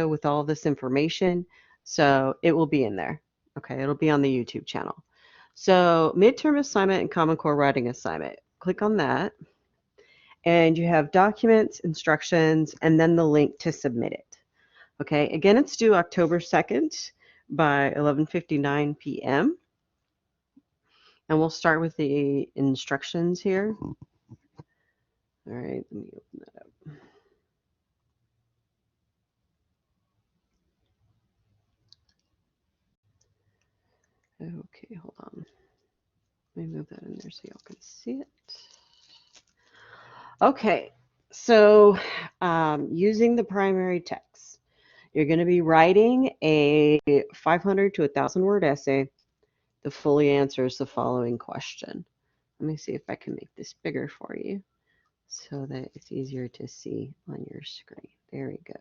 with all this information. So it will be in there. Okay, it'll be on the YouTube channel. So midterm assignment and Common Core writing assignment. Click on that. And you have documents, instructions, and then the link to submit it. Okay, again, it's due October 2nd by 11:59 p.m. And we'll start with the instructions here. All right, let me open that up. Okay, hold on. Let me move that in there so y'all can see it. Okay, so using the primary text, you're going to be writing a 500 to 1,000 word essay that fully answers the following question. Let me see if I can make this bigger for you so that it's easier to see on your screen. There we go.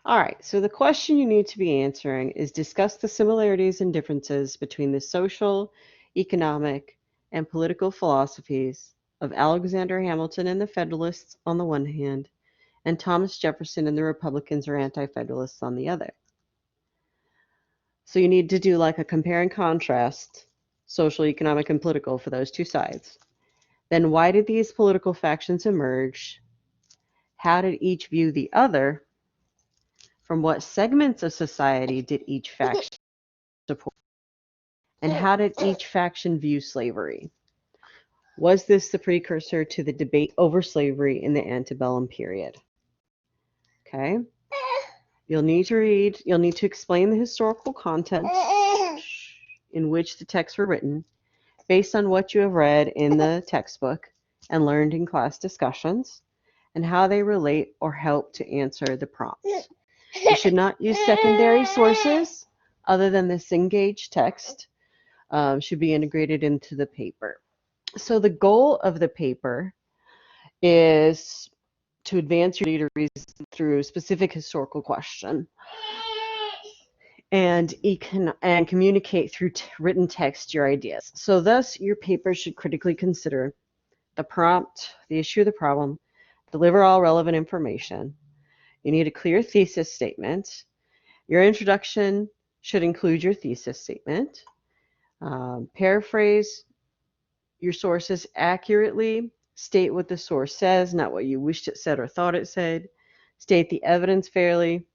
All right, so the question you need to be answering is discuss the similarities and differences between the social, economic, and political philosophies of Alexander Hamilton and the Federalists on the one hand, and Thomas Jefferson and the Republicans or Anti-Federalists on the other. So you need to do like a compare and contrast, social, economic, and political for those two sides. Then why did these political factions emerge? How did each view the other? From what segments of society did each faction support? And how did each faction view slavery? Was this the precursor to the debate over slavery in the antebellum period? Okay. You'll need to explain the historical context in which the texts were written based on what you have read in the textbook and learned in class discussions, and how they relate or help to answer the prompts. You should not use secondary sources other than this engaged text. Should be integrated into the paper. So the goal of the paper is to advance your readers through a specific historical question and communicate through written text your ideas. So thus, your paper should critically consider the prompt, the issue, the problem, deliver all relevant information. You need a clear thesis statement. Your introduction should include your thesis statement. Paraphrase your sources accurately. State what the source says, not what you wished it said or thought it said. State the evidence fairly,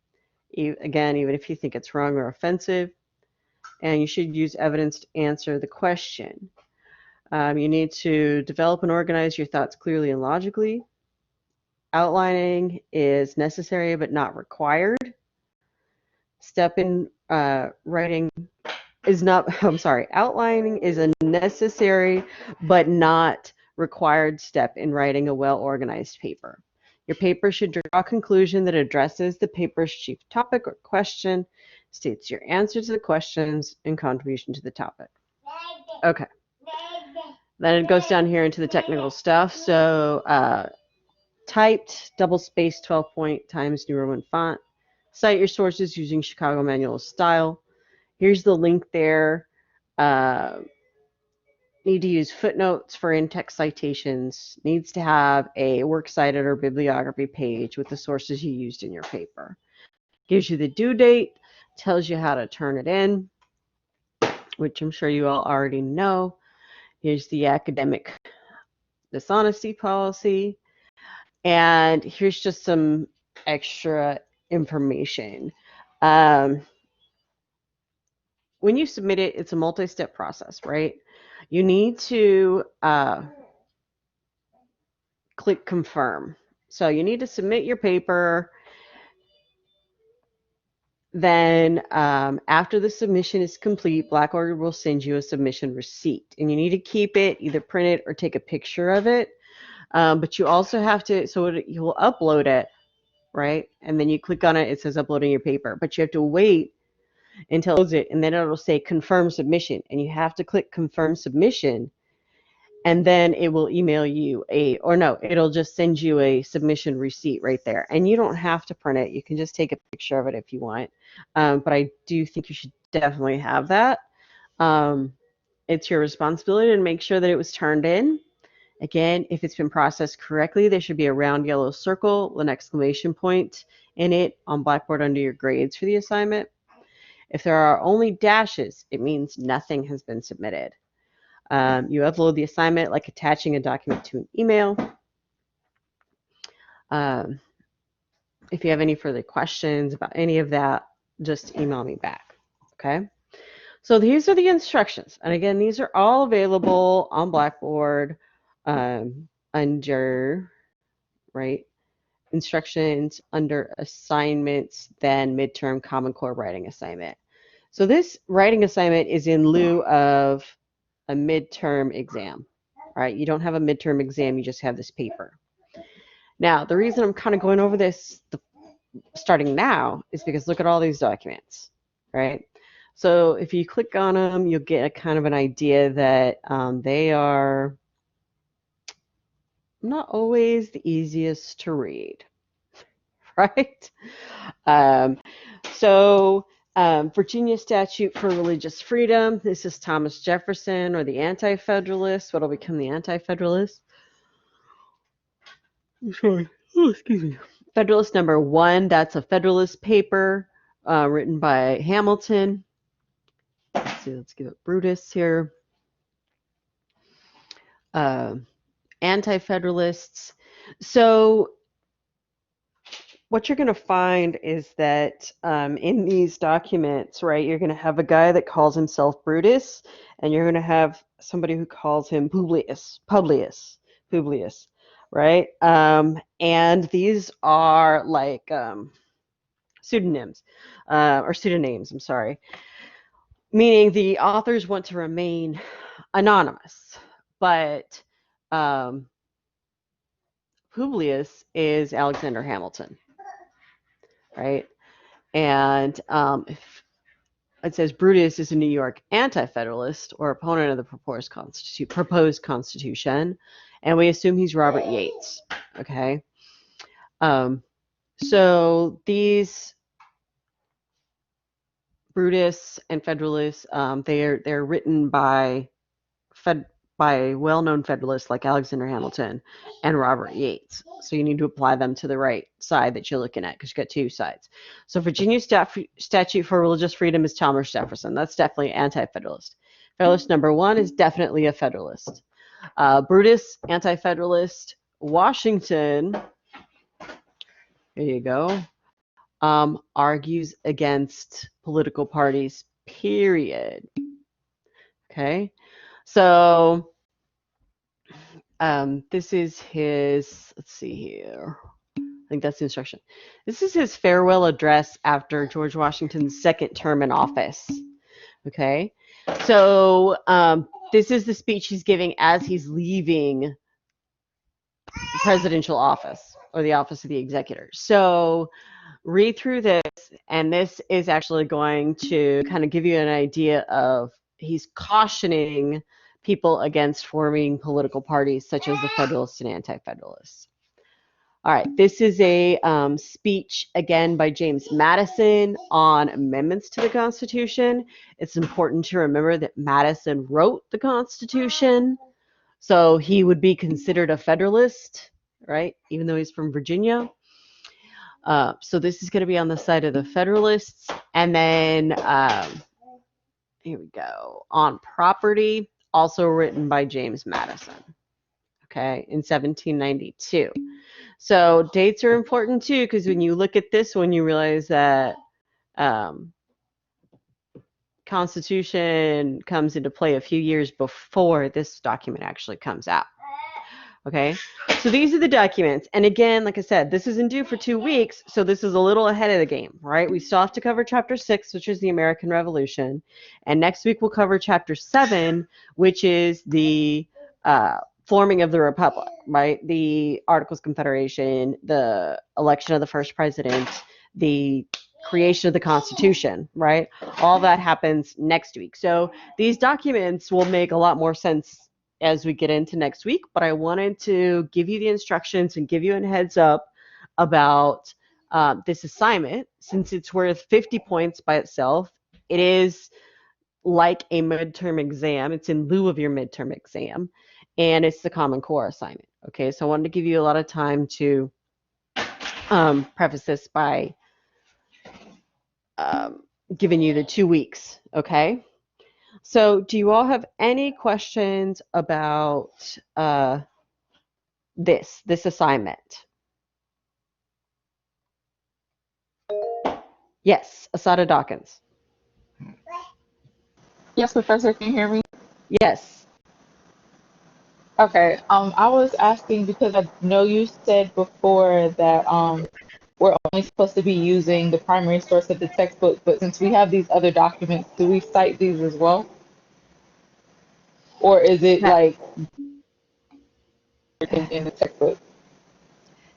again, even if you think it's wrong or offensive. And you should use evidence to answer the question. You need to develop and organize your thoughts clearly and logically. Outlining is necessary but not required. Step in writing is not, outlining is a necessary but not required step in writing a well-organized paper. Your paper should draw a conclusion that addresses the paper's chief topic or question, states your answer to the questions, and contribution to the topic. Okay. Then it goes down here into the technical stuff. So typed, double-spaced 12-point Times New Roman font. Cite your sources using Chicago Manual of Style. Here's the link there. Need to use footnotes for in-text citations. Needs to have a works cited or bibliography page with the sources you used in your paper. Gives you the due date, tells you how to turn it in, which I'm sure you all already know. Here's the academic dishonesty policy. And here's just some extra information. When you submit it, it's a multi-step process, right? You need to click confirm. So you need to submit your paper. Then after the submission is complete, Blackboard will send you a submission receipt. And you need to keep it, either print it or take a picture of it. But you also have to, you'll upload it, right? And then you click on it, it says uploading your paper. But you have to wait until it loads it, and then it'll say confirm submission. And you have to click confirm submission. And then it will email you it'll just send you a submission receipt right there. And you don't have to print it. You can just take a picture of it if you want. But I do think you should definitely have that. It's your responsibility to make sure that it was turned in Again, if it's been processed correctly, there should be a round yellow circle with an exclamation point in it on Blackboard under your grades for the assignment. If there are only dashes, it means nothing has been submitted. You upload the assignment like attaching a document to an email. If you have any further questions about any of that, just email me back, okay? So these are the instructions. And again, these are all available on Blackboard under, right, instructions under assignments, then midterm Common Core writing assignment. So this writing assignment is in lieu of a midterm exam, right? You don't have a midterm exam, you just have this paper. Now, the reason I'm kind of going over this starting now is because look at all these documents, right? So if you click on them, you'll get a kind of an idea that they are not always the easiest to read, right? Virginia Statute for Religious Freedom. This is Thomas Jefferson, or the Anti-Federalist. What'll become the Anti-Federalist? Sorry. Oh, excuse me. Federalist number 1. That's a Federalist paper written by Hamilton. Let's see. Let's give it Brutus here. Anti-Federalists. So what you're going to find is that in these documents, right, you're going to have a guy that calls himself Brutus, and you're going to have somebody who calls him Publius, right? And these are like pseudonyms, I'm sorry, meaning the authors want to remain anonymous, but Publius is Alexander Hamilton, right? And if it says Brutus is a New York anti-federalist or opponent of the proposed constitution, and we assume he's Robert Yates, okay? So these Brutus and Federalists, they're written by well-known Federalists like Alexander Hamilton and Robert Yates. So you need to apply them to the right side that you're looking at, because you've got two sides. So Virginia Statute for Religious Freedom is Thomas Jefferson. That's definitely anti-Federalist. Federalist number 1 is definitely a Federalist. Brutus, anti-Federalist. Washington, here you go, argues against political parties, period. Okay, so this is his, let's see here, I think that's the instruction. This is his farewell address after George Washington's second term in office. Okay, so this is the speech he's giving as he's leaving the presidential office, or the office of the executor. So read through this, and this is actually going to kind of give you an idea of, he's cautioning people against forming political parties such as the Federalists and Anti-Federalists. All right, this is a speech, again, by James Madison on amendments to the Constitution. It's important to remember that Madison wrote the Constitution, so he would be considered a Federalist, right, even though he's from Virginia. So this is going to be on the side of the Federalists. And then, here we go, on property, also written by James Madison, okay, in 1792. So dates are important too, because when you look at this one, you realize that Constitution comes into play a few years before this document actually comes out. Okay, so these are the documents. And again, like I said, this isn't due for 2 weeks, so this is a little ahead of the game, right? We still have to cover Chapter 6, which is the American Revolution. And next week we'll cover Chapter 7, which is the forming of the Republic, right? The Articles of Confederation, the election of the first president, the creation of the Constitution, right? All that happens next week. So these documents will make a lot more sense as we get into next week, but I wanted to give you the instructions and give you a heads up about this assignment. Since it's worth 50 points by itself, it is like a midterm exam. It's in lieu of your midterm exam. and it's the Common Core assignment. Okay, so I wanted to give you a lot of time to preface this by giving you the 2 weeks. Okay, so do you all have any questions about this assignment? Yes, Asada Dawkins. Yes, Professor, can you hear me? Yes. Okay. I was asking because I know you said before that we're only supposed to be using the primary source of the textbook, but since we have these other documents, do we cite these as well? Or is it No, like in the textbook?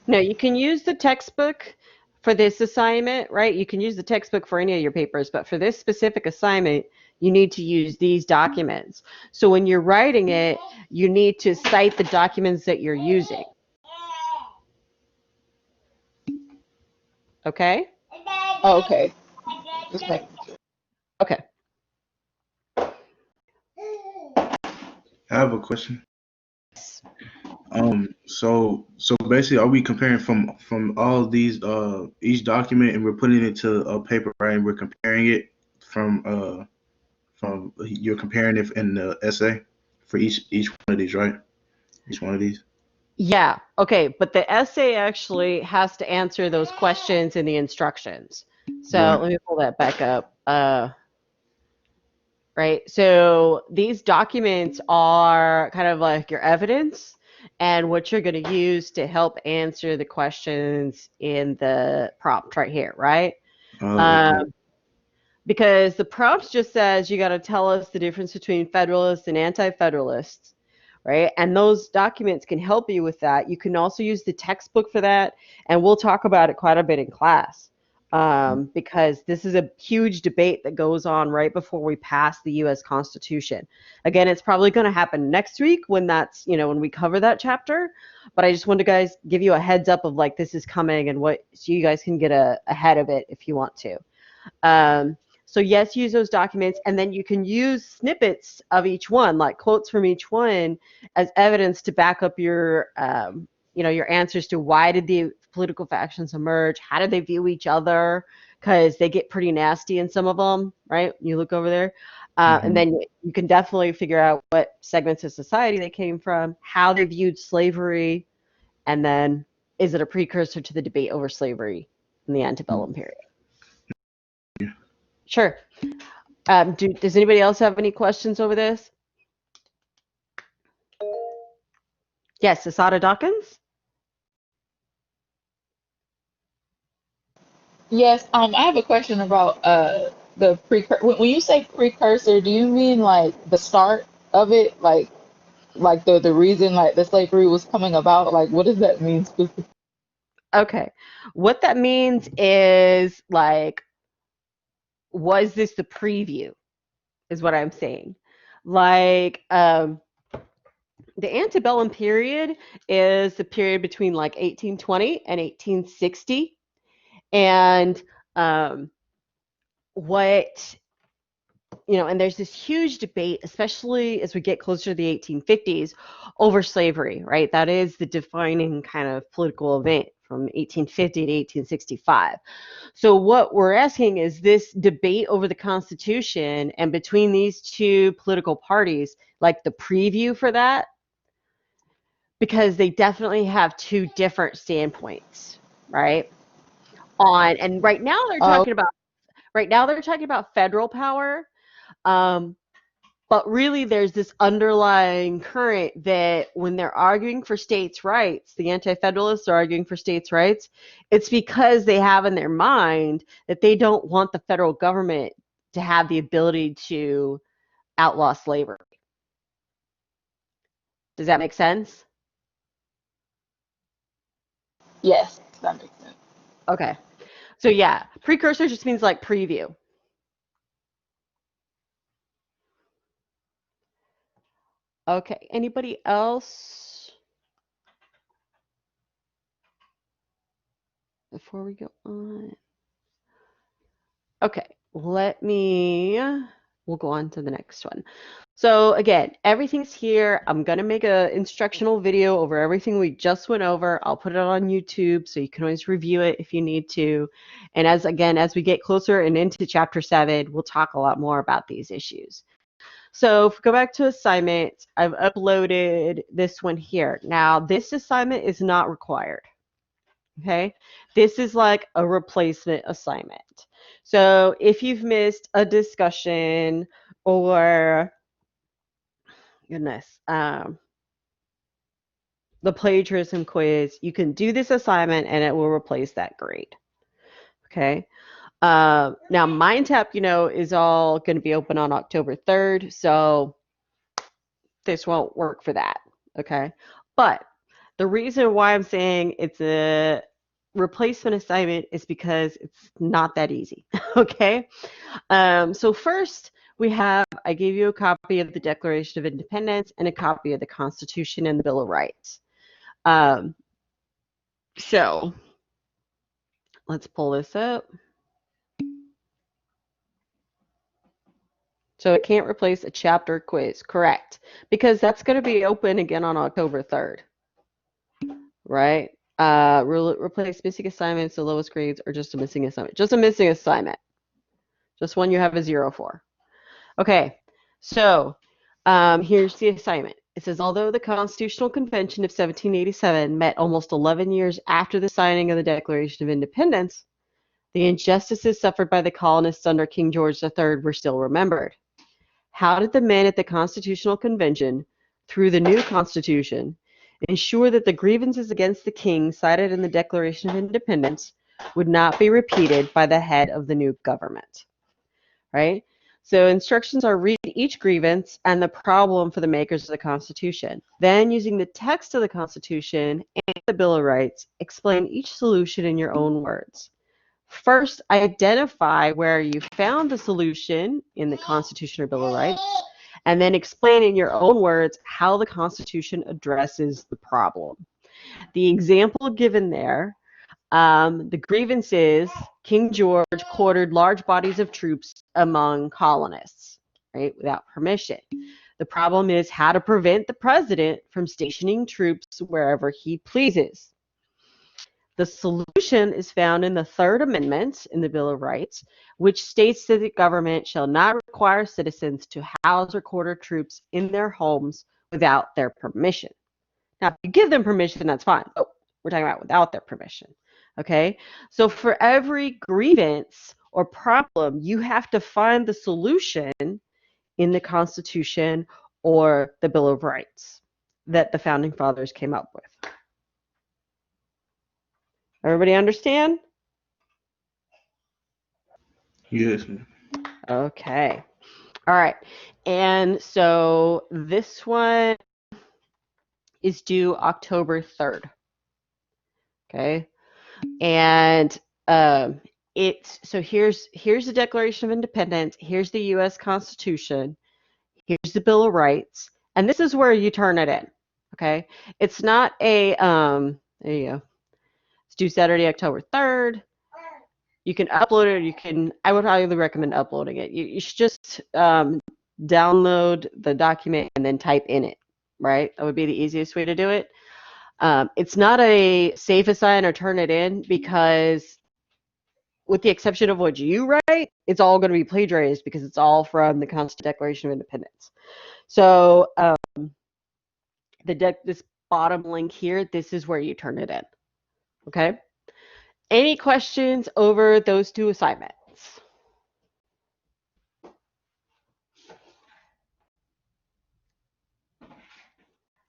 no, you can use the textbook for this assignment, right? You can use the textbook for any of your papers, but for this specific assignment, you need to use these documents. So when you're writing it, you need to cite the documents that you're using. Okay? Oh, okay. Just making sure. Okay. I have a question. So basically, are we comparing from all these each document and we're putting it to a paper, right? And we're comparing it from you're comparing it in the essay for each one of these, right? Each one of these. Yeah. Okay. But the essay actually has to answer those questions in the instructions. So Right. let me pull that back up. Right. So these documents are kind of like your evidence and what you're going to use to help answer the questions in the prompt right here, right? Oh, okay. Um, because the prompt just says you got to tell us the difference between Federalists and Anti-Federalists, right? And those documents can help you with that. You can also use the textbook for that, and we'll talk about it quite a bit in class because this is a huge debate that goes on right before we pass the U.S. Constitution. Again, it's probably going to happen next week when when we cover that chapter. But I just wanted to guys give you a heads up of like this is coming and what so you guys can get ahead of it if you want to. So yes, use those documents, and then you can use snippets of each one, like quotes from each one, as evidence to back up your answers to why did the political factions emerge? How did they view each other? Because they get pretty nasty in some of them, right? You look over there, and Mm-hmm. then you can definitely figure out what segments of society they came from, how they viewed slavery, and then is it a precursor to the debate over slavery in the antebellum period? Sure. Does anybody else have any questions over this? Yes, Asada Dawkins? Yes, I have a question about the precursor. When you say precursor, do you mean like the start of it, like the reason like the slavery was coming about? Like, what does that mean specifically? Okay. What that means is like, was this the preview? Is what I'm saying. Like, the antebellum period is the period between like 1820 and 1860. And um, what and there's this huge debate, especially as we get closer to the 1850s, over slavery, right? That is the defining kind of political event from 1850 to 1865. So, what we're asking is this debate over the Constitution and between these two political parties, like the preview for that, because they definitely have two different standpoints, right? And Oh, right now they're talking about federal power. Um, But really, there's this underlying current that when they're arguing for states' rights, the anti-federalists are arguing for states' rights, it's because they have in their mind that they don't want the federal government to have the ability to outlaw slavery. Does that make sense? yes, that makes sense. Okay. So yeah, precursor just means like preview. Okay. Anybody else before we go on? Okay. We'll go on to the next one. So again, everything's here. I'm going to make an instructional video over everything we just went over. I'll put it on YouTube so you can always review it if you need to. And as we get closer and into chapter 7, we'll talk a lot more about these issues. So if we go back to assignments, I've uploaded this one here. Now, this assignment is not required. Okay, this is like a replacement assignment. So if you've missed a discussion or goodness, the plagiarism quiz, you can do this assignment and it will replace that grade. Okay. Now MindTap, is all going to be open on October 3rd, so this won't work for that. Okay. But the reason why I'm saying it's a replacement assignment is because it's not that easy. Okay. So first, I gave you a copy of the Declaration of Independence and a copy of the Constitution and the Bill of Rights. So let's pull this up. So it can't replace a chapter quiz, correct? Because that's going to be open again on October 3rd, right? Replace missing assignments, the lowest grades, or just a missing assignment. Just a missing assignment. Just one you have a 0 for. Okay, so here's the assignment. It says, although the Constitutional Convention of 1787 met almost 11 years after the signing of the Declaration of Independence, the injustices suffered by the colonists under King George III were still remembered. How did the men at the Constitutional Convention, through the new Constitution, ensure that the grievances against the king cited in the Declaration of Independence would not be repeated by the head of the new government? Right? So instructions are read each grievance and the problem for the makers of the Constitution. Then, using the text of the Constitution and the Bill of Rights, explain each solution in your own words. First, identify where you found the solution in the Constitution or Bill of Rights, and then explain in your own words how the Constitution addresses the problem. The example given there, the grievance is King George quartered large bodies of troops among colonists, right, without permission. The problem is how to prevent the president from stationing troops wherever he pleases. The solution is found in the Third Amendment in the Bill of Rights, which states that the government shall not require citizens to house or quarter troops in their homes without their permission. Now, if you give them permission, that's fine. But we're talking about without their permission. Okay? So for every grievance or problem, you have to find the solution in the Constitution or the Bill of Rights that the Founding Fathers came up with. Everybody understand? Yes. Okay. All right. And so this one is due October 3rd. Okay. And here's the Declaration of Independence, here's the US Constitution, here's the Bill of Rights, and this is where you turn it in. Okay. It's not a there you go. It's due Saturday, October 3rd. You can upload it, or I would highly recommend uploading it. You should just download the document and then type in it, right? That would be the easiest way to do it. It's not a safe assign or turn it in because, with the exception of what you write, it's all going to be plagiarized because it's all from the Declaration of Independence. So this bottom link here, this is where you turn it in. Okay? Any questions over those two assignments?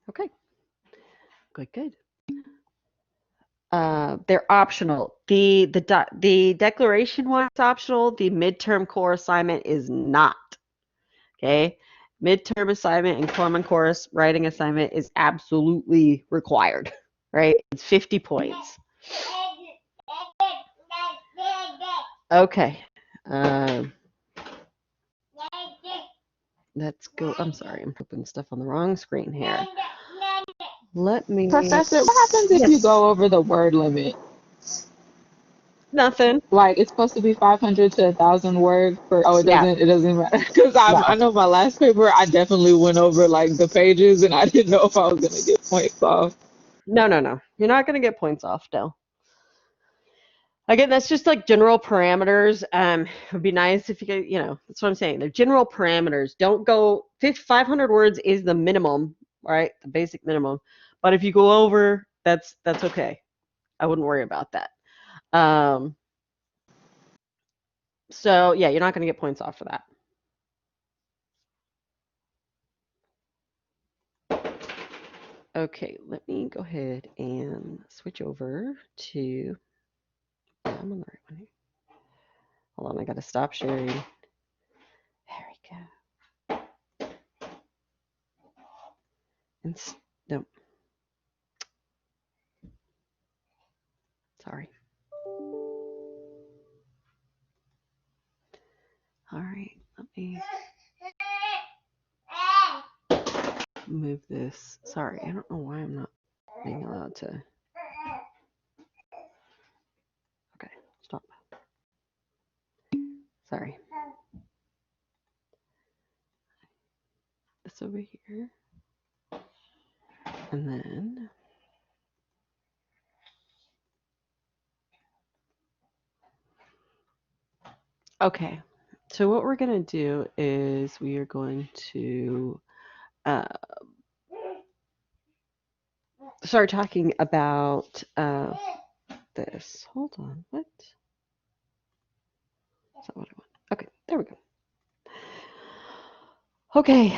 Okay. Good. They're optional. The declaration one is optional. The midterm core assignment is not. Okay? Midterm assignment and common core writing assignment is absolutely required. Right? It's 50 points. Okay. Let's go. I'm sorry, I'm putting stuff on the wrong screen here. Let me. Professor, what happens if you go over the word limit? Nothing. Like it's supposed to be 500 to 1,000 word per. Oh, Yeah. it doesn't matter because I No. know my last paper I definitely went over like the pages and I didn't know if I was gonna get points off. No, no, no. You're not going to get points off, no. Again, that's just like general parameters. It would be nice if you could, that's what I'm saying. They're general parameters. Don't go 500 words is the minimum, right? The basic minimum. But if you go over, that's okay. I wouldn't worry about that. Um, so yeah, you're not going to get points off for that. Okay, let me go ahead and switch over to. I'm on the right one here. Hold on, I got to stop sharing. There we go. And no, sorry. All right, let me move this. Sorry, I don't know why I'm not being allowed to. Okay, stop. Sorry. This over here. And then. Okay, so what we're going to do is we are going to start talking about this. Hold on, what? That's not what I want. Okay, there we go. Okay,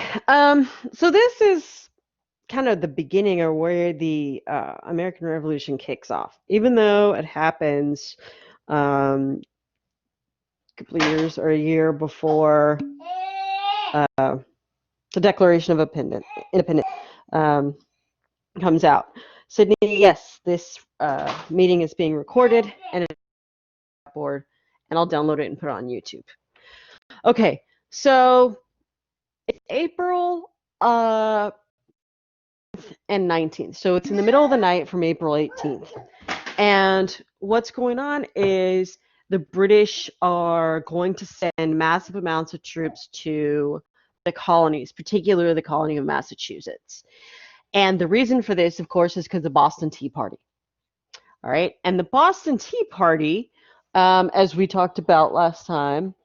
so this is kind of the beginning or where the American Revolution kicks off. Even though it happens a couple of years or a year before the Declaration of Independence comes out. Sydney, yes, this meeting is being recorded and it's board, and I'll download it and put it on YouTube. Okay, so it's April and 19th. So it's in the middle of the night from April 18th. And what's going on is the British are going to send massive amounts of troops to the colonies, particularly the colony of Massachusetts. And the reason for this, of course, is because of the Boston Tea Party. All right. And the Boston Tea Party, as we talked about last time,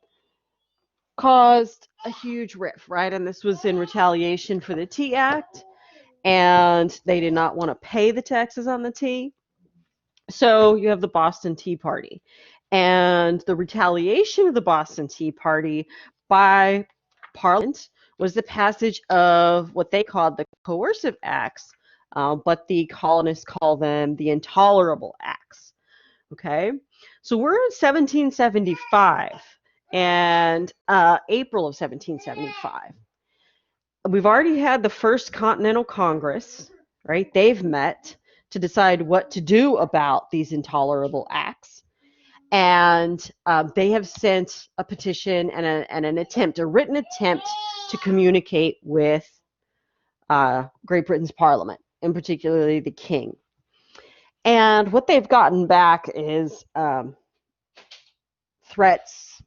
caused a huge rift, right? And this was in retaliation for the Tea Act. And they did not want to pay the taxes on the tea. So you have the Boston Tea Party. And the retaliation of the Boston Tea Party by Parliament was the passage of what they called the coercive acts, but the colonists call them the intolerable acts. Okay, so we're in 1775 and April of 1775. We've already had the First Continental Congress, right? They've met to decide what to do about these intolerable acts. And they have sent a petition and an attempt, a written attempt to communicate with Great Britain's Parliament, and particularly the King. And what they've gotten back is threats,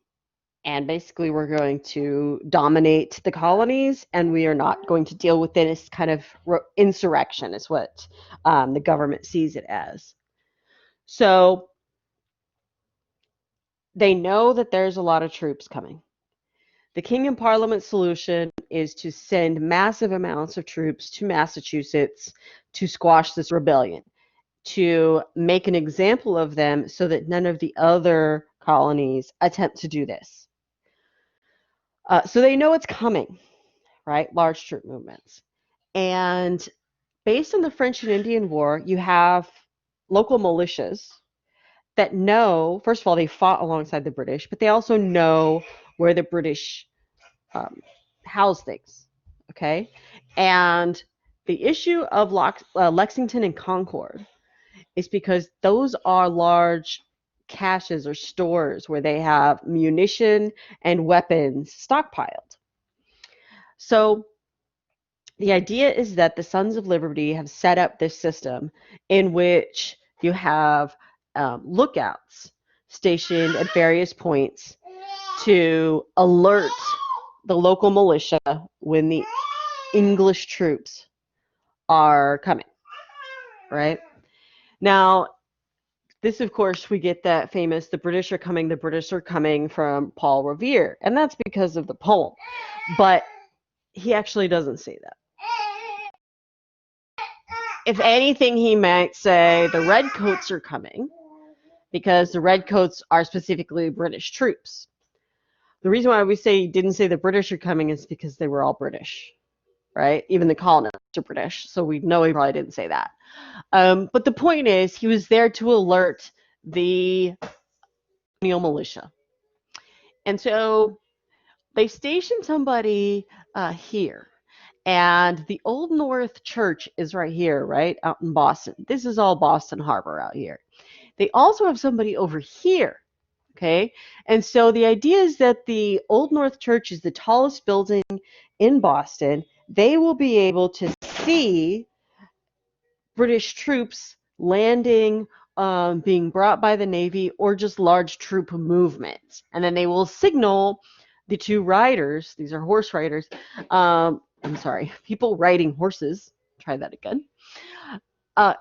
and basically we're going to dominate the colonies, and we are not going to deal with this kind of insurrection, is what the government sees it as. So they know that there's a lot of troops coming. The King and Parliament solution is to send massive amounts of troops to Massachusetts to squash this rebellion, to make an example of them so that none of the other colonies attempt to do this. So they know it's coming, right? Large troop movements. And based on the French and Indian War, you have local militias that know, first of all, they fought alongside the British, but they also know where the British house things, okay? And the issue of Lexington and Concord is because those are large caches or stores where they have munition and weapons stockpiled. So the idea is that the Sons of Liberty have set up this system in which you have lookouts stationed at various points to alert the local militia when the English troops are coming, right? Now, this, of course, we get that famous "the British are coming" from Paul Revere, and that's because of the poem. But he actually doesn't say that. If anything, he might say the redcoats are coming because the redcoats are specifically British troops. The reason why we say he didn't say the British are coming is because they were all British, right? Even the colonists are British, so we know he probably didn't say that. But the point is, he was there to alert the colonial militia. And so they stationed somebody here. And the Old North Church is right here, right? Out in Boston. This is all Boston Harbor out here. They also have somebody over here. Okay. And so the idea is that the Old North Church is the tallest building in Boston. They will be able to see British troops landing, being brought by the Navy, or just large troop movements. And then they will signal the two riders, these are horse riders, I'm sorry, people riding horses, try that again, uh,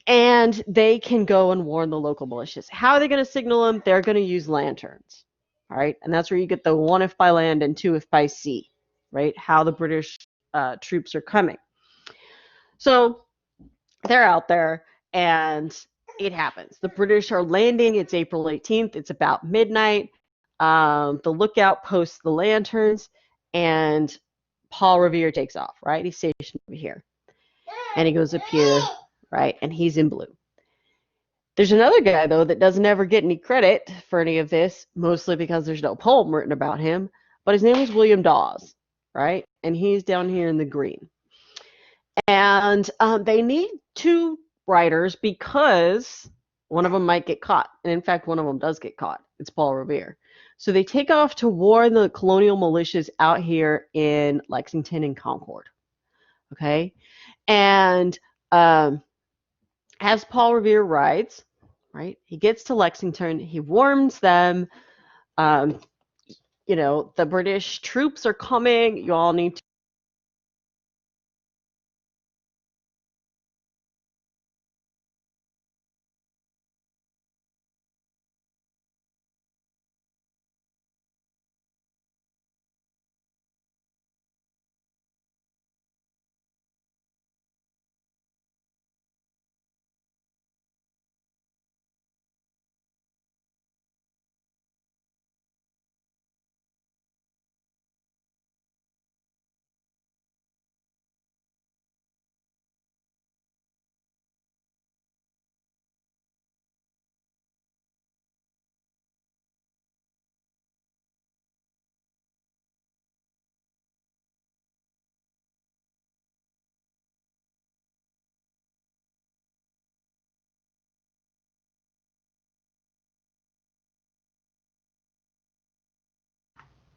and they can go and warn the local militias. How are they going to signal them? They're going to use lanterns, all right? And that's where you get the one if by land and two if by sea, right? How the British troops are coming. So they're out there and it happens. The British are landing. It's April 18th. It's about midnight. The lookout posts the lanterns and Paul Revere takes off, right? He's stationed over here. And he goes up here, right? And he's in blue. There's another guy, though, that doesn't ever get any credit for any of this, mostly because there's no poem written about him. But his name is William Dawes, right? And he's down here in the green. And they need two writers because one of them might get caught. And in fact, one of them does get caught. It's Paul Revere. So they take off to warn the colonial militias out here in Lexington and Concord. Okay. And as Paul Revere rides, right, he gets to Lexington, he warns them, the British troops are coming, you all need to.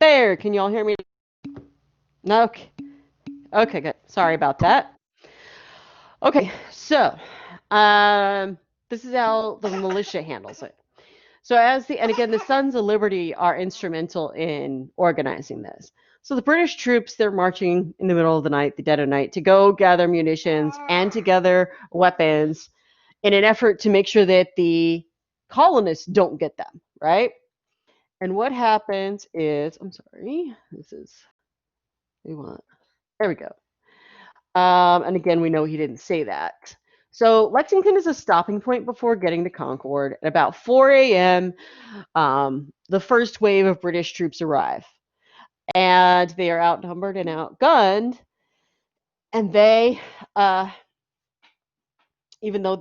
There, can you all hear me? Okay. Okay, good. Sorry about that. Okay, so this is how the militia handles it. So and again, the Sons of Liberty are instrumental in organizing this. So the British troops, they're marching in the middle of the night, the dead of night, to go gather munitions and to gather weapons in an effort to make sure that the colonists don't get them, right? And what happens is, I'm sorry, there we go. And again, we know he didn't say that. So Lexington is a stopping point before getting to Concord. At about 4 a.m., the first wave of British troops arrive. And they are outnumbered and outgunned. And they, even though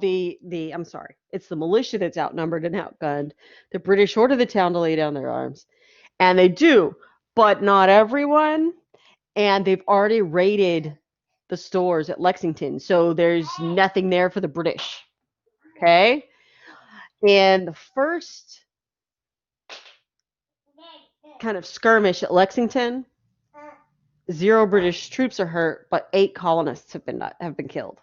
it's the militia that's outnumbered and outgunned, the British order the town to lay down their arms. And they do, but not everyone. And they've already raided the stores at Lexington, so there's nothing there for the British. Okay? And the first kind of skirmish at Lexington, 0 British troops are hurt, but 8 colonists have been killed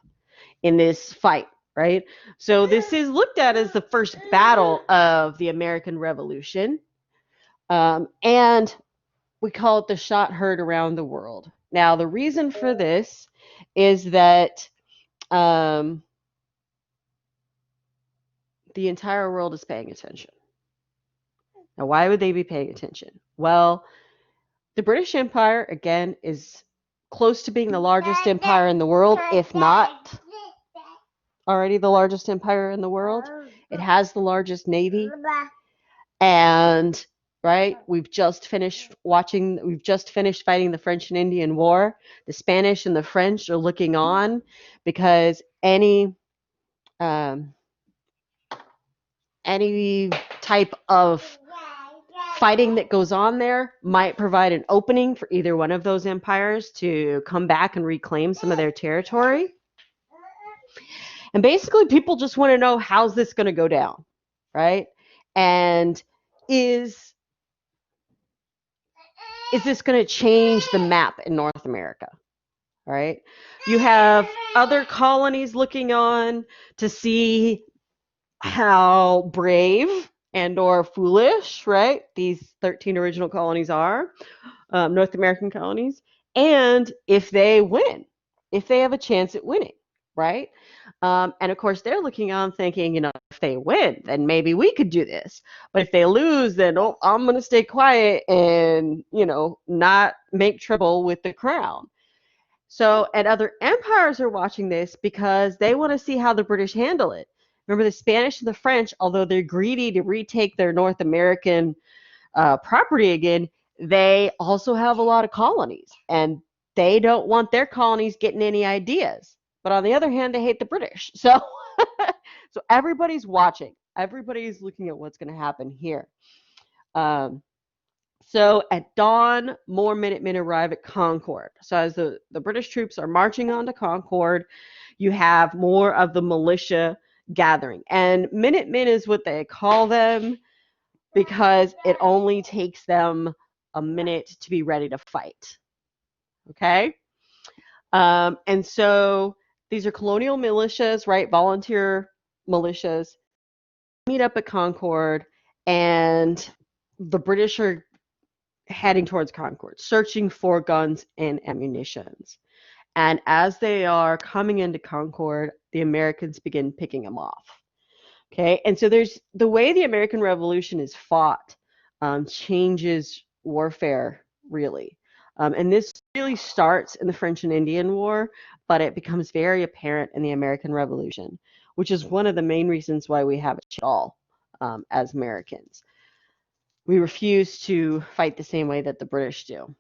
in this fight, right? So this is looked at as the first battle of the American Revolution. And we call it the shot heard around the world. Now, the reason for this is that the entire world is paying attention. Now, why would they be paying attention? Well, the British Empire, again, is close to being the largest empire in the world, if not already the largest empire in the world. It has the largest navy. And right, we've just finished fighting the French and Indian War. The Spanish and the French are looking on because um, any type of fighting that goes on there might provide an opening for either one of those empires to come back and reclaim some of their territory. And basically, people just want to know, how's this going to go down, right? And is this going to change the map in North America, right? You have other colonies looking on to see how brave and or foolish, right, these 13 original colonies are, North American colonies, and if they win, if they have a chance at winning, right? And of course, they're looking on thinking, if they win, then maybe we could do this. But if they lose, then I'm going to stay quiet and, not make trouble with the crown. So, and other empires are watching this because they want to see how the British handle it. Remember, the Spanish and the French, although they're greedy to retake their North American property again, they also have a lot of colonies, and they don't want their colonies getting any ideas. But on the other hand, they hate the British. So, so everybody's watching. Everybody's looking at what's going to happen here. So at dawn, more Minutemen arrive at Concord. So as the British troops are marching on to Concord, you have more of the militia gathering. And Minutemen is what they call them because it only takes them a minute to be ready to fight. Okay? And so these are colonial militias, right? Volunteer militias meet up at Concord, and the British are heading towards Concord, searching for guns and ammunitions. And as they are coming into Concord, the Americans begin picking them off. Okay, and so there's the way the American Revolution is fought changes warfare, really. And this really starts in the French and Indian War, but it becomes very apparent in the American Revolution, which is one of the main reasons why we have it at all as Americans. We refuse to fight the same way that the British do.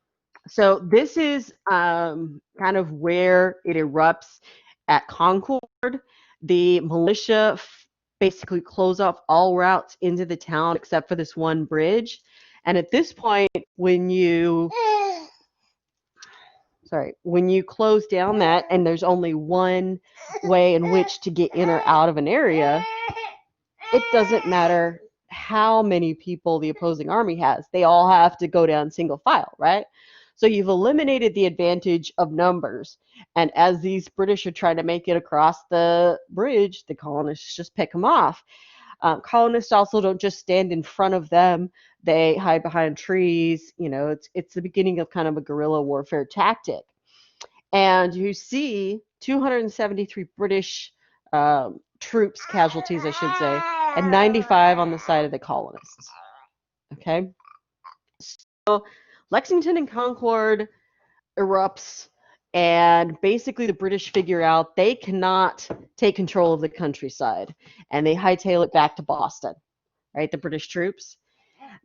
So this is kind of where it erupts at Concord. The militia basically close off all routes into the town except for this one bridge. And at this point, when you close down that and there's only one way in which to get in or out of an area, it doesn't matter how many people the opposing army has. They all have to go down single file, right? So you've eliminated the advantage of numbers. And as these British are trying to make it across the bridge, the colonists just pick them off. Colonists also don't just stand in front of them. They hide behind trees. It's the beginning of kind of a guerrilla warfare tactic. And you see 273 British troops, casualties, I should say, and 95 on the side of the colonists. Okay? So Lexington and Concord erupts, and basically the British figure out they cannot take control of the countryside, and they hightail it back to Boston, right? The British troops.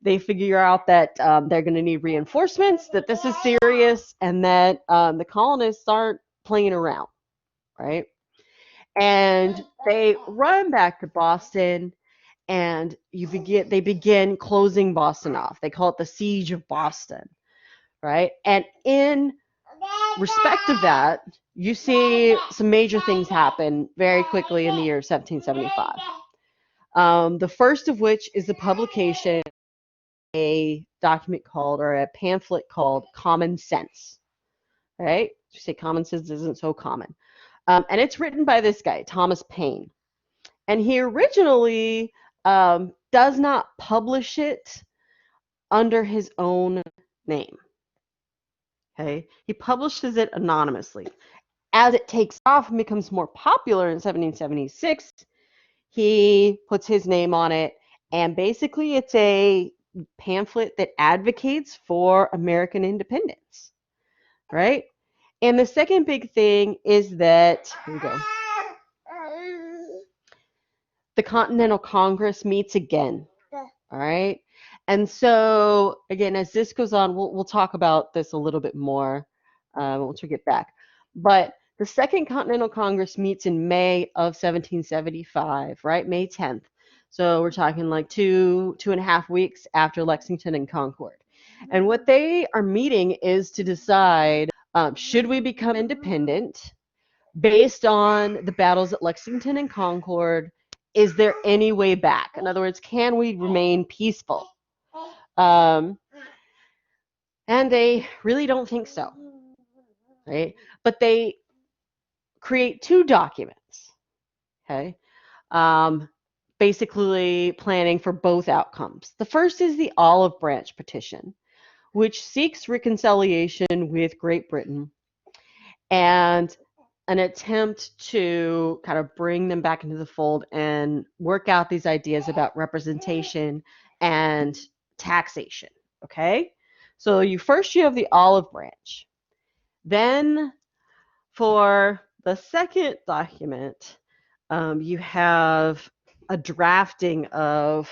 They figure out that they're going to need reinforcements, that this is serious, and that the colonists aren't playing around, right? And they run back to Boston, and they begin closing Boston off. They call it the Siege of Boston, right? And in respect of that, you see some major things happen very quickly in the year 1775. The first of which is the publication of a document called, or a pamphlet called, Common Sense, right? You say common sense isn't so common. And it's written by this guy, Thomas Paine. And he originally does not publish it under his own name. Okay, he publishes it anonymously. As it takes off and becomes more popular in 1776, he puts his name on it, and basically it's a pamphlet that advocates for American independence, right? And the second big thing is that, here we go, the Continental Congress meets again. All right. And so, again, as this goes on, we'll talk about this a little bit more once we get back. But the Second Continental Congress meets in May of 1775, right? May 10th. So we're talking like two and a half weeks after Lexington and Concord. And what they are meeting is to decide should we become independent based on the battles at Lexington and Concord? Is there any way back? In other words, can we remain peaceful? And they really don't think so, right? But they create two documents, okay? Basically planning for both outcomes. The first is the Olive Branch Petition, which seeks reconciliation with Great Britain and an attempt to kind of bring them back into the fold and work out these ideas about representation and taxation. Okay, so you have the olive branch. Then for the second document, you have a drafting of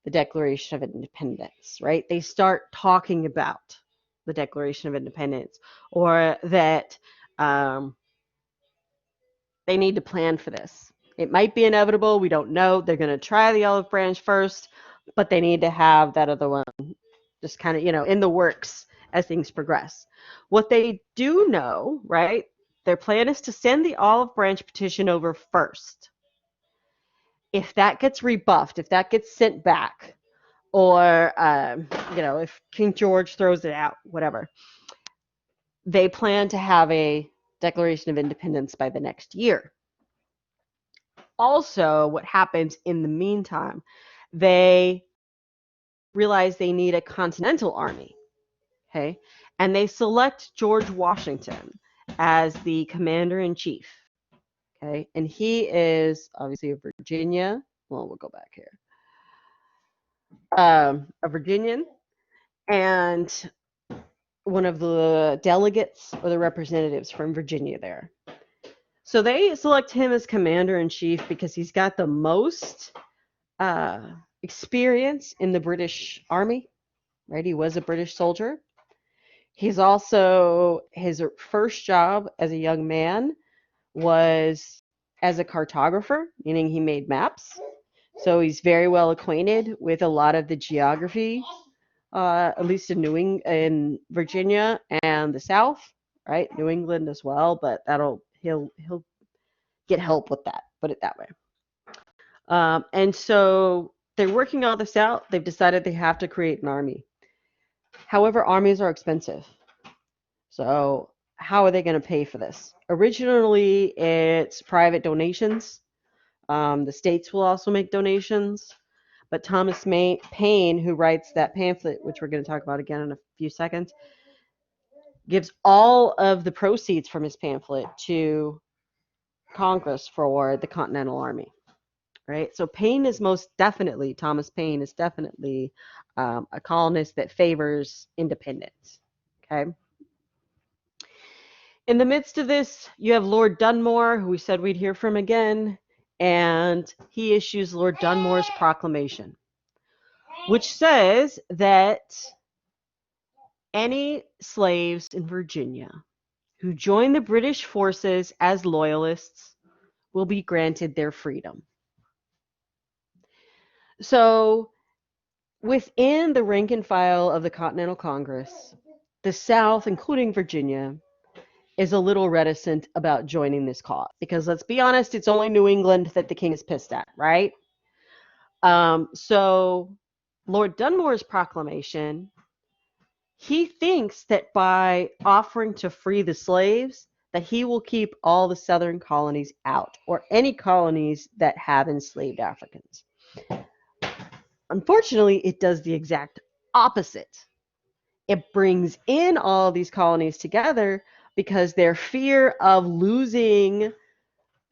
the Declaration of Independence, right? They start talking about the Declaration of Independence, or that they need to plan for this. It might be inevitable. We don't know. They're going to try the olive branch first, but they need to have that other one just kind of, in the works as things progress. What they do know, right? Their plan is to send the olive branch petition over first. If that gets rebuffed, if that gets sent back, or, if King George throws it out, whatever, they plan to have a Declaration of Independence by the next year. Also, what happens in the meantime, they realize they need a continental army, okay? And they select George Washington as the commander-in-chief, okay? And he is obviously a Virginia. Well, we'll go back here. A Virginian and one of the delegates or the representatives from Virginia there. So they select him as commander-in-chief because he's got the most experience in the British Army, right? He was a British soldier. He's also, his first job as a young man was as a cartographer, meaning he made maps. So he's very well acquainted with a lot of the geography, at least in Virginia and the South, right? New England as well, but he'll get help with that, put it that way. And so they're working all this out. They've decided they have to create an army. However, armies are expensive. So how are they going to pay for this? Originally, it's private donations. The states will also make donations. But Thomas Paine, who writes that pamphlet, which we're going to talk about again in a few seconds, gives all of the proceeds from his pamphlet to Congress for the Continental Army. Right? So Thomas Paine is definitely a colonist that favors independence. Okay. In the midst of this, you have Lord Dunmore, who we said we'd hear from again, and he issues Lord Dunmore's proclamation, which says that any slaves in Virginia who join the British forces as loyalists will be granted their freedom. So within the rank and file of the Continental Congress, the South, including Virginia, is a little reticent about joining this cause because, let's be honest, it's only New England that the king is pissed at, right? So Lord Dunmore's proclamation, he thinks that by offering to free the slaves, that he will keep all the southern colonies out, or any colonies that have enslaved Africans. Unfortunately, it does the exact opposite. It brings in all these colonies together because their fear of losing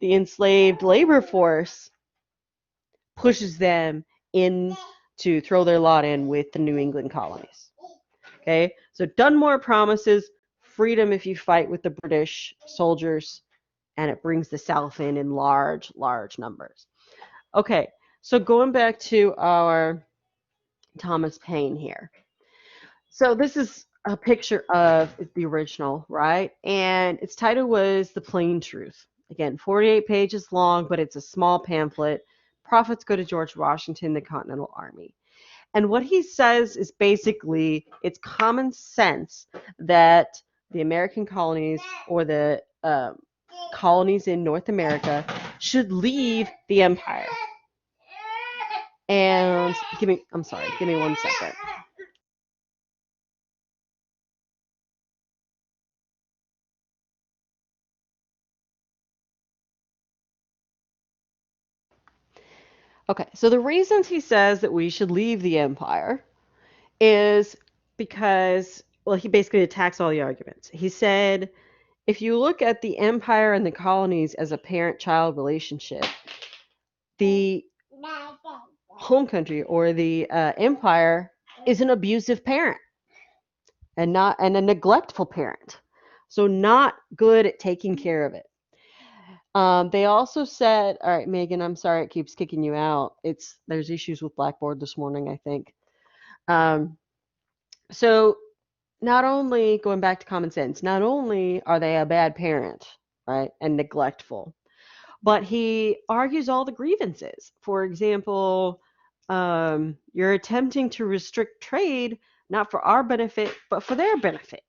the enslaved labor force pushes them in to throw their lot in with the New England colonies. Okay, so Dunmore promises freedom if you fight with the British soldiers, and it brings the South in large, large numbers. Okay, so going back to our Thomas Paine here. So this is a picture of the original, right? And its title was The Plain Truth. Again, 48 pages long, but it's a small pamphlet. Profits go to George Washington, the Continental Army. And what he says is basically it's common sense that the American colonies or the colonies in North America should leave the empire. And give me 1 second. Okay, so the reasons he says that we should leave the empire is because, well, he basically attacks all the arguments. He said, if you look at the empire and the colonies as a parent-child relationship, the home country or the empire is an abusive parent and a neglectful parent, so not good at taking care of it. They also said, all right, Megan, I'm sorry it keeps kicking you out. There's issues with Blackboard this morning, I think. So not only, going back to common sense, not only are they a bad parent, right, and neglectful, but he argues all the grievances. For example, you're attempting to restrict trade, not for our benefit, but for their benefit.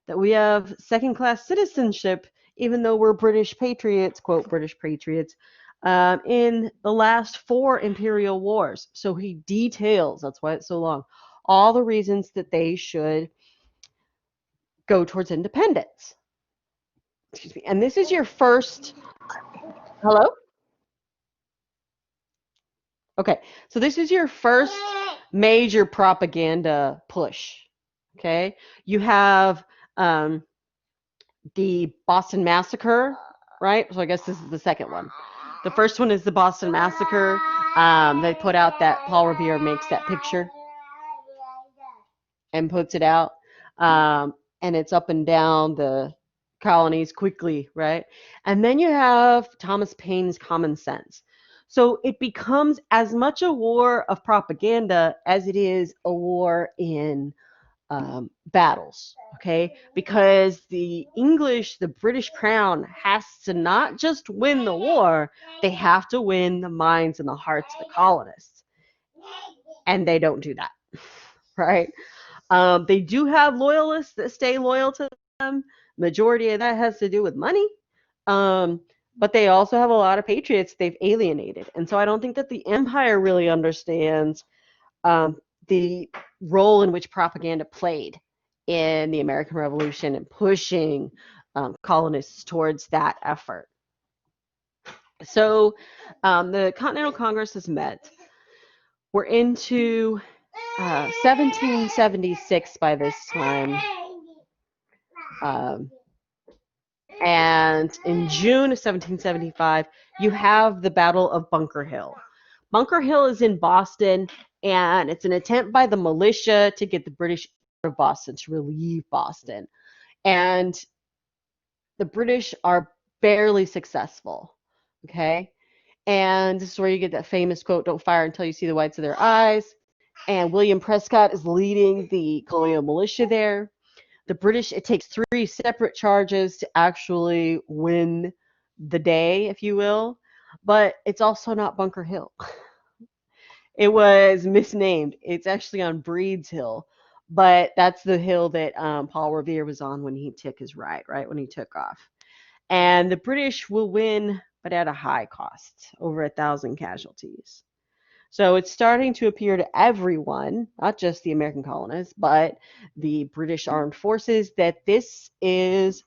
That we have second-class citizenship, even though we're British patriots, quote, British patriots, in the last 4 imperial wars. So he details, that's why it's so long, all the reasons that they should go towards independence. Excuse me. And this is your first, hello? Okay, so this is your first major propaganda push, okay? You have the Boston Massacre, right? So I guess this is the second one. The first one is the Boston Massacre. They put out that Paul Revere makes that picture and puts it out. And it's up and down the colonies quickly, right? And then you have Thomas Paine's Common Sense. So it becomes as much a war of propaganda as it is a war in battles, okay? Because the British crown has to not just win the war, they have to win the minds and the hearts of the colonists. And they don't do that, right? They do have loyalists that stay loyal to them. Majority of that has to do with money. But they also have a lot of patriots they've alienated. And so I don't think that the empire really understands the role in which propaganda played in the American Revolution and pushing colonists towards that effort. So the Continental Congress has met. We're into 1776 by this time. And in June of 1775, you have the Battle of Bunker Hill. Bunker Hill is in Boston, and it's an attempt by the militia to get the British out of Boston, to relieve Boston. And the British are barely successful, okay? And this is where you get that famous quote, don't fire until you see the whites of their eyes. And William Prescott is leading the colonial militia there. The British, it takes 3 separate charges to actually win the day, if you will. But it's also not Bunker Hill. It was misnamed. It's actually on Breed's Hill. But that's the hill that Paul Revere was on when he took his ride, right, when he took off. And the British will win, but at a high cost, over 1,000 casualties. So it's starting to appear to everyone, not just the American colonists, but the British armed forces, that this is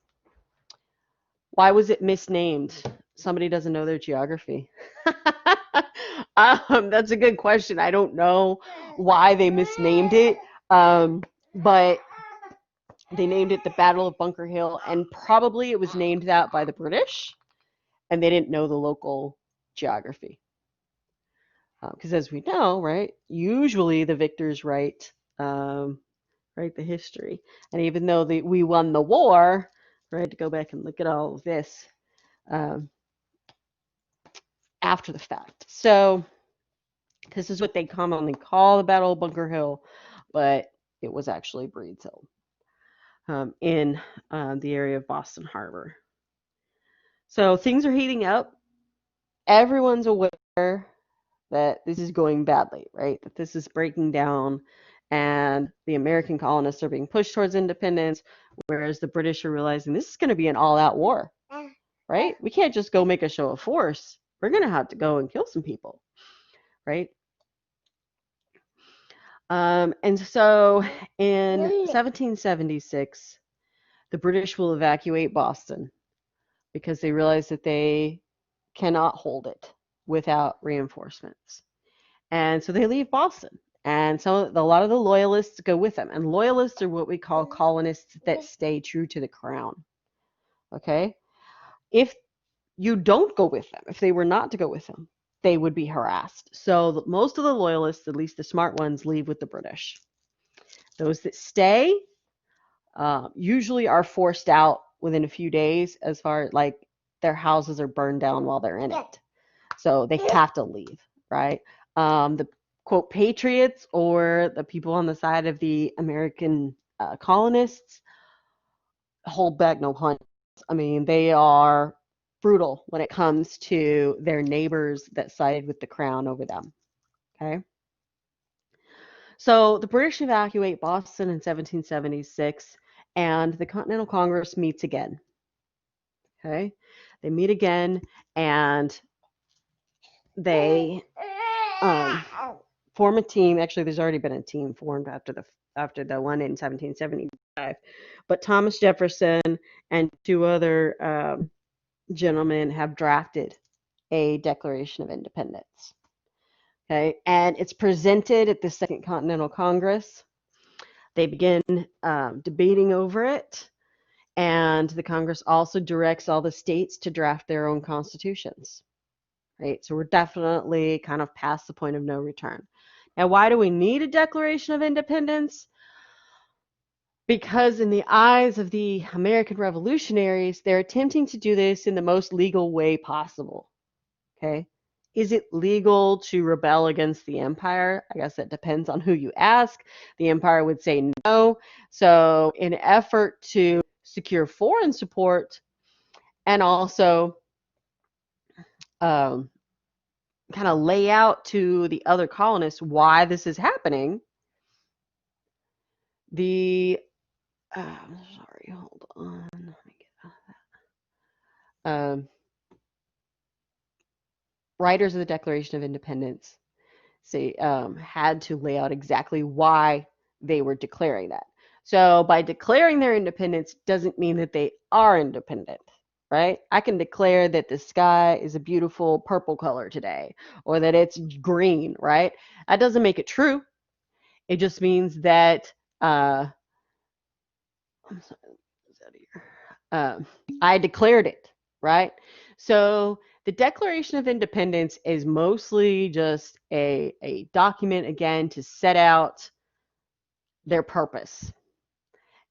Why was it misnamed? Somebody doesn't know their geography. That's a good question. I don't know why they misnamed it, but they named it the Battle of Bunker Hill, and probably it was named that by the British, and they didn't know the local geography. Because as we know, right, usually the victors write the history. And even though we won the war, right, to go back and look at all of this um, after the fact. So this is what they commonly call the Battle of Bunker Hill, but it was actually Breed's Hill in the area of Boston Harbor. So things are heating up. Everyone's aware that this is going badly, right? That this is breaking down and the American colonists are being pushed towards independence, whereas the British are realizing this is going to be an all-out war, right? We can't just go make a show of force. We're going to have to go and kill some people, right? And so in 1776, the British will evacuate Boston because they realize that they cannot hold it without reinforcements. And so they leave Boston. And a lot of the loyalists go with them. And loyalists are what we call colonists that stay true to the crown. Okay? If you don't go with them, if they were not to go with them, they would be harassed. So most of the loyalists, at least the smart ones, leave with the British. Those that stay usually are forced out within a few days, as far as like their houses are burned down while they're in it. So they have to leave, right? The quote patriots, or the people on the side of the American colonists, hold back no punch. I mean, they are brutal when it comes to their neighbors that sided with the crown over them. Okay. So the British evacuate Boston in 1776, and the Continental Congress meets again. Okay. They meet again, and they form a team. Actually, there's already been a team formed after the one in 1775. But Thomas Jefferson and two other gentlemen have drafted a Declaration of Independence. Okay, and it's presented at the Second Continental Congress. They begin debating over it, and the Congress also directs all the states to draft their own constitutions. Right, so we're definitely kind of past the point of no return. Now, why do we need a Declaration of Independence? Because in the eyes of the American revolutionaries, they're attempting to do this in the most legal way possible. Okay? Is it legal to rebel against the empire? I guess that depends on who you ask. The empire would say no. So in an effort to secure foreign support and also kind of lay out to the other colonists why this is happening, the sorry, hold on. Let me get out of that. Writers of the Declaration of Independence had to lay out exactly why they were declaring that. So by declaring their independence doesn't mean that they are independent, right? I can declare that the sky is a beautiful purple color today, or that it's green, right? That doesn't make it true. It just means that I'm sorry, I declared it, right? So the Declaration of Independence is mostly just a document, again, to set out their purpose.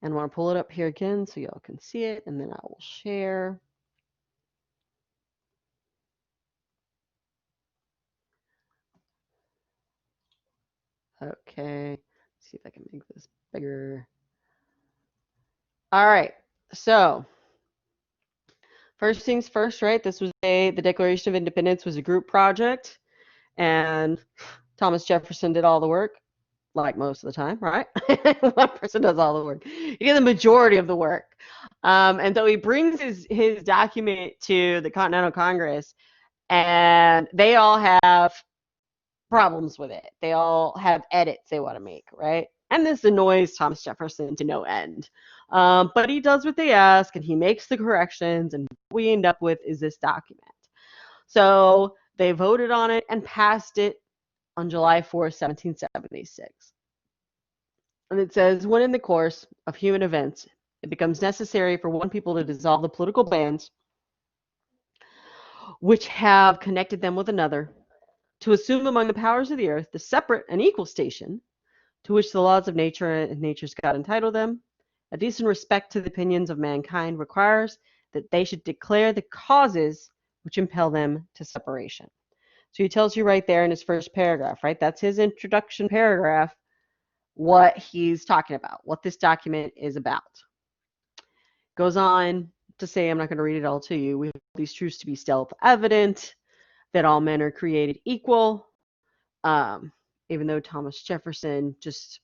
And I want to pull it up here again so y'all can see it, and then I will share. Okay, let's see if I can make this bigger. All right, so first things first, right? The Declaration of Independence was a group project, and Thomas Jefferson did all the work, like most of the time, right? One person does all the work. He did the majority of the work. And so he brings his document to the Continental Congress, and they all have problems with it. They all have edits they want to make, right? And this annoys Thomas Jefferson to no end. But he does what they ask and he makes the corrections, and what we end up with is this document. So they voted on it and passed it on July 4th, 1776. And it says, when in the course of human events it becomes necessary for one people to dissolve the political bands which have connected them with another, to assume among the powers of the earth the separate and equal station to which the laws of nature and nature's God entitle them, a decent respect to the opinions of mankind requires that they should declare the causes which impel them to separation. So he tells you right there in his first paragraph, right? That's his introduction paragraph, what he's talking about, what this document is about. Goes on to say, I'm not going to read it all to you, we have these truths to be self-evident, that all men are created equal, even though Thomas Jefferson just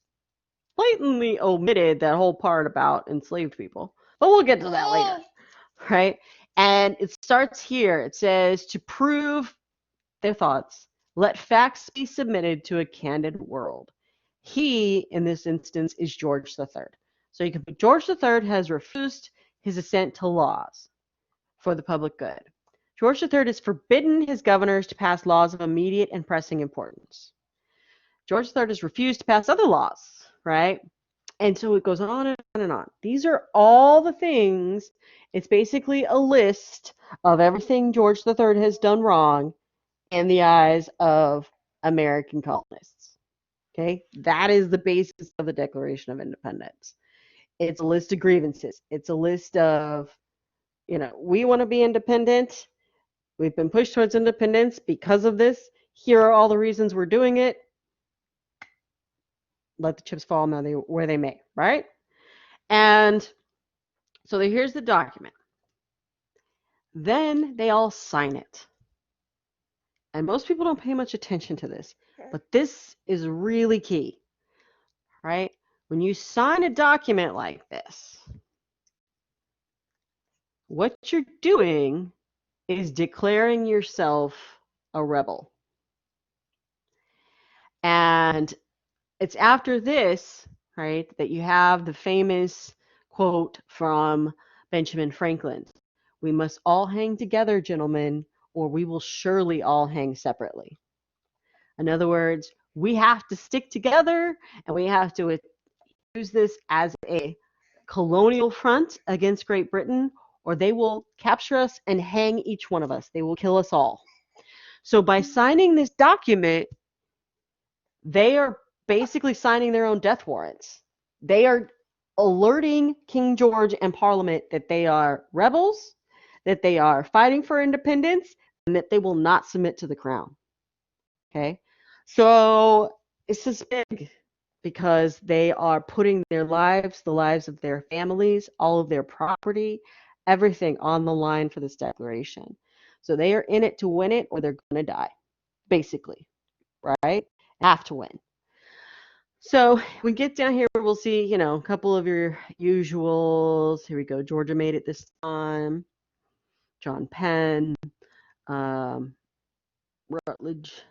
blatantly omitted that whole part about enslaved people. But we'll get to that later, right? And it starts here. It says, to prove their thoughts, let facts be submitted to a candid world. He, in this instance, is George III. So you can put George III has refused his assent to laws for the public good. George III has forbidden his governors to pass laws of immediate and pressing importance. George III has refused to pass other laws, right? And so it goes on and on and on. These are all the things. It's basically a list of everything George III has done wrong in the eyes of American colonists. Okay? That is the basis of the Declaration of Independence. It's a list of grievances. It's a list of, we want to be independent. We've been pushed towards independence because of this. Here are all the reasons we're doing it. Let the chips fall where they may, right? And so here's the document. Then they all sign it. And most people don't pay much attention to this, but this is really key, right? When you sign a document like this, what you're doing is declaring yourself a rebel. And it's after this, right, that you have the famous quote from Benjamin Franklin. We must all hang together, gentlemen, or we will surely all hang separately. In other words, we have to stick together and we have to use this as a colonial front against Great Britain, or they will capture us and hang each one of us. They will kill us all. So by signing this document, they are basically signing their own death warrants. They are alerting King George and Parliament that they are rebels, that they are fighting for independence, and that they will not submit to the crown. Okay? So this is big because they are putting their lives, the lives of their families, all of their property, everything on the line for this declaration. So they are in it to win it or they're going to die, basically, right? Have to win. So we get down here, we'll see, a couple of your usuals. Here we go. Georgia made it this time. John Penn, Rutledge,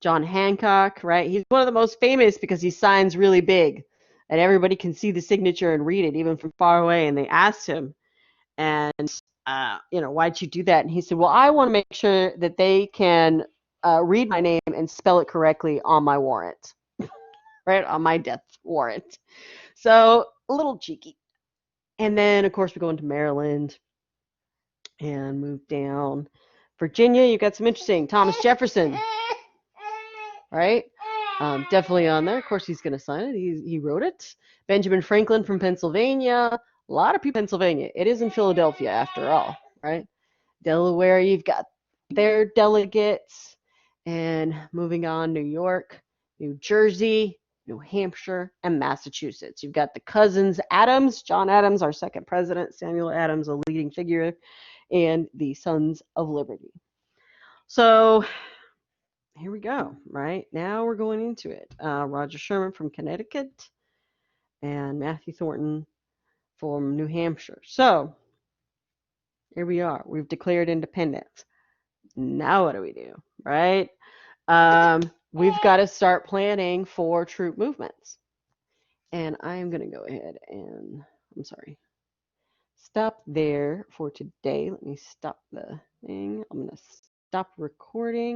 John Hancock, right? He's one of the most famous because he signs really big and everybody can see the signature and read it even from far away. And they asked him, and, why'd you do that? And he said, well, I want to make sure that they can read my name and spell it correctly on my warrant, right? On my death warrant. So a little cheeky. And then, of course, we go into Maryland and move down. Virginia, you got some interesting. Thomas Jefferson, right? Definitely on there. Of course, he's going to sign it. He wrote it. Benjamin Franklin from Pennsylvania. A lot of people in Pennsylvania. It is in Philadelphia, after all, right? Delaware, you've got their delegates. And moving on, New York, New Jersey, New Hampshire, and Massachusetts. You've got the cousins Adams, John Adams, our second president, Samuel Adams, a leading figure, and the Sons of Liberty. So here we go, right? Now we're going into it. Roger Sherman from Connecticut and Matthew Thornton from New Hampshire. So here we are. We've declared independence. Now what do we do, right? We've got to start planning for troop movements. And I'm going to go ahead and I'm sorry. Stop there for today. Let me stop the thing. I'm going to stop recording.